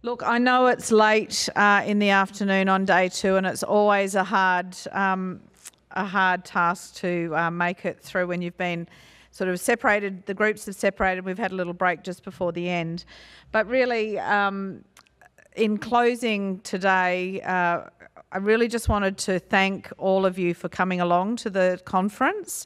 Look, I know it's late in the afternoon on day two, and it's always a hard task to make it through when you've been sort of separated. The groups have separated. We've had a little break just before the end, but really, in closing today, I really just wanted to thank all of you for coming along to the conference.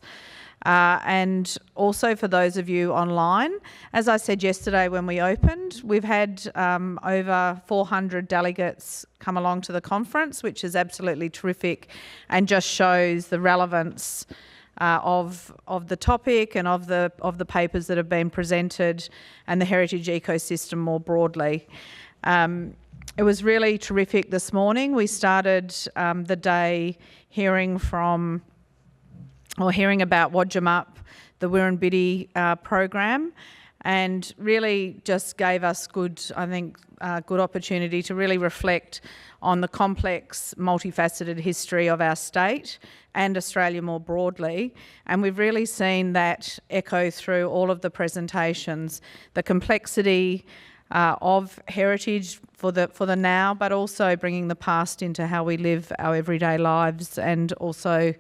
And also for those of you online. As I said yesterday when we opened, we've had over 400 delegates come along to the conference, which is absolutely terrific and just shows the relevance of the topic and of the papers that have been presented and the heritage ecosystem more broadly. It was really terrific this morning. We started the day hearing about Wadjamup, the Wirrabiddy program, and really just gave us good opportunity to really reflect on the complex, multifaceted history of our state and Australia more broadly. And we've really seen that echo through all of the presentations, the complexity of heritage for the now, but also bringing the past into how we live our everyday lives, and also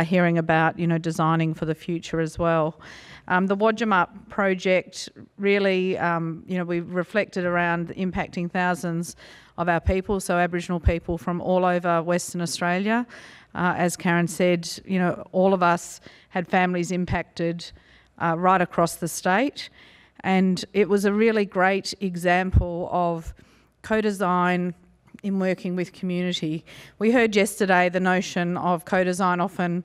hearing about, designing for the future as well. The Wadjamup project really, we reflected around impacting thousands of our people, so Aboriginal people from all over Western Australia. As Karen said, all of us had families impacted right across the state. And it was a really great example of co-design in working with community. We heard yesterday the notion of co-design often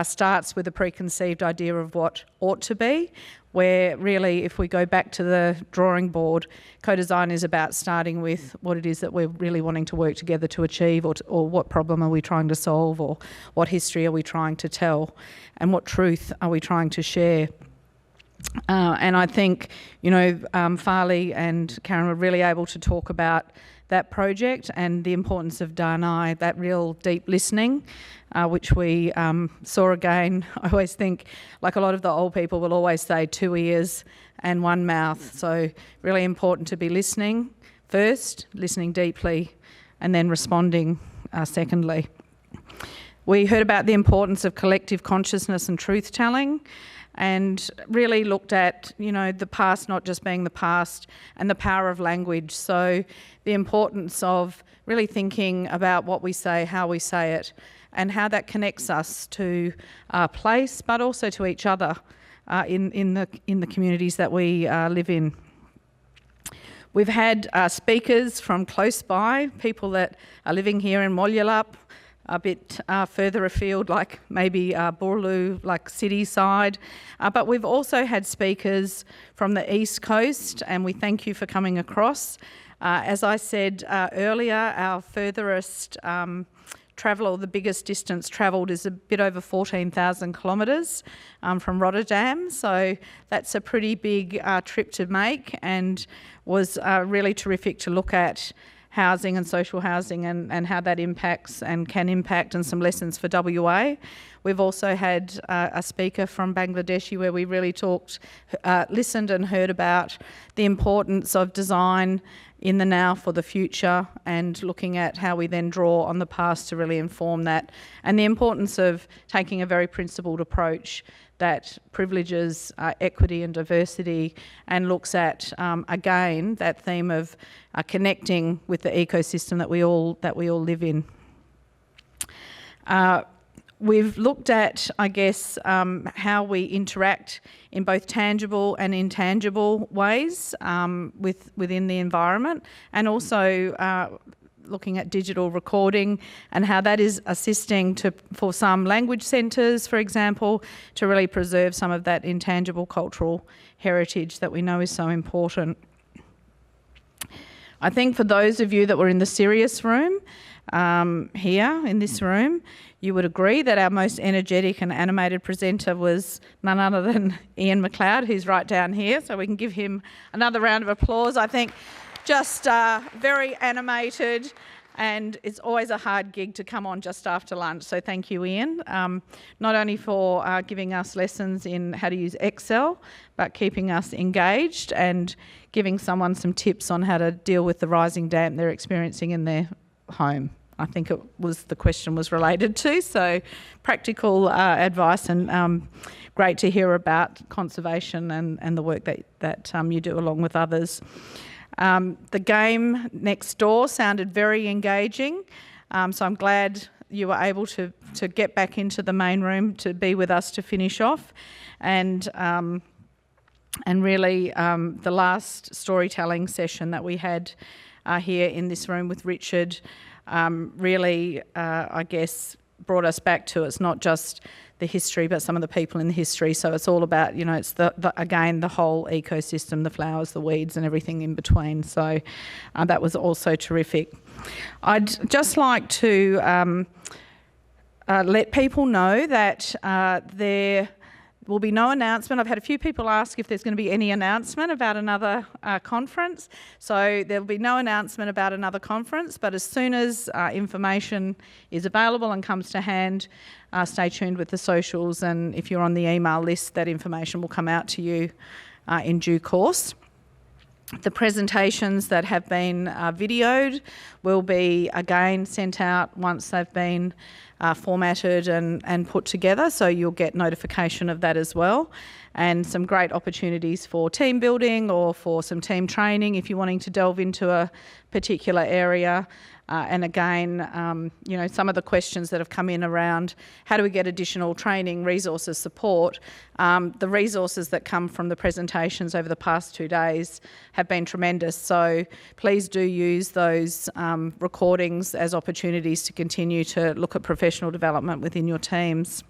starts with a preconceived idea of what ought to be, where really if we go back to the drawing board, co-design is about starting with what it is that we're really wanting to work together to achieve, or what problem are we trying to solve, or what history are we trying to tell, and what truth are we trying to share. And I think, Farley and Karen were really able to talk about that project and the importance of Dharnai, that real deep listening, which we saw again. I always think, like a lot of the old people will always say, 2 ears and 1 mouth. So really important to be listening first, listening deeply, and then responding secondly. We heard about the importance of collective consciousness and truth-telling, and really looked at, the past not just being the past, and the power of language. So the importance of really thinking about what we say, how we say it, and how that connects us to our place, but also to each other in the communities that we live in. We've had speakers from close by, people that are living here in Molyallup, a bit further afield, like maybe Boorloo, like city side. But we've also had speakers from the East Coast, and we thank you for coming across. As I said earlier, our furthest travel, or the biggest distance travelled, is a bit over 14,000 kilometres from Rotterdam. So that's a pretty big trip to make, and was really terrific to look at housing and social housing and how that impacts and can impact, and some lessons for WA. We've also had a speaker from Bangladesh where we really listened and heard about the importance of design in the now for the future, and looking at how we then draw on the past to really inform that, and the importance of taking a very principled approach that privileges equity and diversity, and looks at, again, that theme of connecting with the ecosystem that we all live in. We've looked at, I guess, how we interact in both tangible and intangible ways within the environment, and also looking at digital recording and how that is assisting for some language centres, for example, to really preserve some of that intangible cultural heritage that we know is so important. I think for those of you that were in the Sirius room, here in this room, you would agree that our most energetic and animated presenter was none other than Ian McLeod, who's right down here, so we can give him another round of applause. I think just very animated, And it's always a hard gig to come on just after lunch, so thank you, Ian. Not only for giving us lessons in how to use Excel, but keeping us engaged and giving someone some tips on how to deal with the rising damp they're experiencing in their home. I think it was the question was related to, so practical advice, and great to hear about conservation and the work that you do along with others. The game next door sounded very engaging, so I'm glad you were able to get back into the main room to be with us to finish off, and really the last storytelling session that we had here in this room with Richard really, I guess, brought us back to it's not just the history, but some of the people in the history. So it's all about, it's again, the whole ecosystem, the flowers, the weeds and everything in between. So that was also terrific. I'd just like to let people know that there will be no announcement. I've had a few people ask if there's going to be any announcement about another conference. So there'll be no announcement about another conference, but as soon as information is available and comes to hand, stay tuned with the socials, and if you're on the email list, that information will come out to you in due course. The presentations that have been videoed will be again sent out once they've been formatted and put together, so you'll get notification of that as well. And some great opportunities for team building or for some team training if you're wanting to delve into a particular area. And again, some of the questions that have come in around how do we get additional training, resources, support. The resources that come from the presentations over the past 2 days have been tremendous. So please do use those recordings as opportunities to continue to look at professional development within your teams.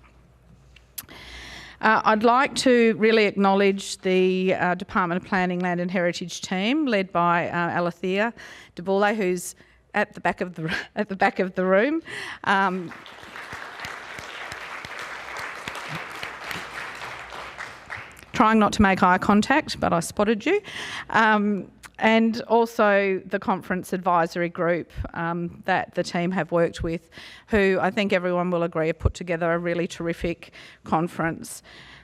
I'd like to really acknowledge the Department of Planning, Land and Heritage team led by Alethea Deboule, who's at the back of the room. Trying not to make eye contact, but I spotted you. And also the conference advisory group that the team have worked with, who I think everyone will agree have put together a really terrific conference,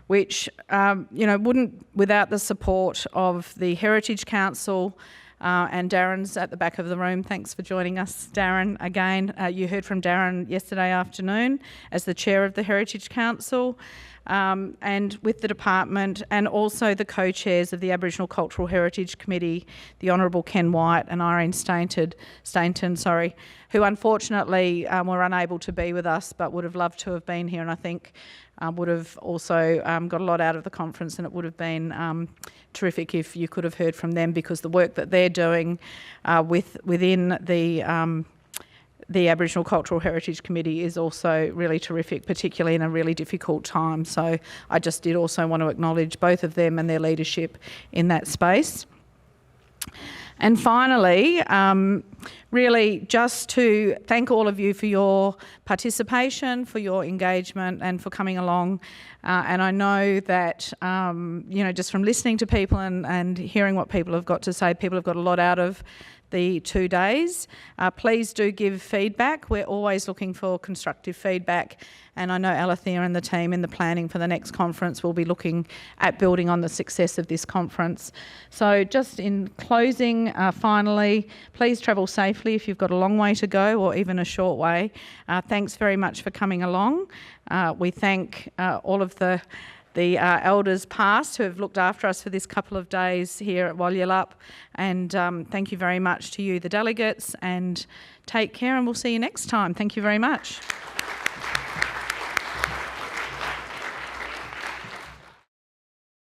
which wouldn't, without the support of the Heritage Council. And Darren's at the back of the room. Thanks for joining us, Darren. Again, you heard from Darren yesterday afternoon as the chair of the Heritage Council, and with the department, and also the co-chairs of the Aboriginal Cultural Heritage Committee, the Honourable Ken White and Irene Stainton, who unfortunately were unable to be with us, but would have loved to have been here, and I think would have also got a lot out of the conference, and it would have been terrific if you could have heard from them, because the work that they're doing within the Aboriginal Cultural Heritage Committee is also really terrific, particularly in a really difficult time. So I just did also want to acknowledge both of them and their leadership in that space. And finally, really just to thank all of you for your participation, for your engagement and for coming along. And I know that, just from listening to people and hearing what people have got to say, people have got a lot out of the 2 days. Please do give feedback. We're always looking for constructive feedback, and I know Alethea and the team in the planning for the next conference will be looking at building on the success of this conference. So just in closing, finally, please travel safely if you've got a long way to go or even a short way. Thanks very much for coming along. We thank all of the elders past who have looked after us for this couple of days here at Walyulup, and thank you very much to you, the delegates, and take care, and we'll see you next time. Thank you very much.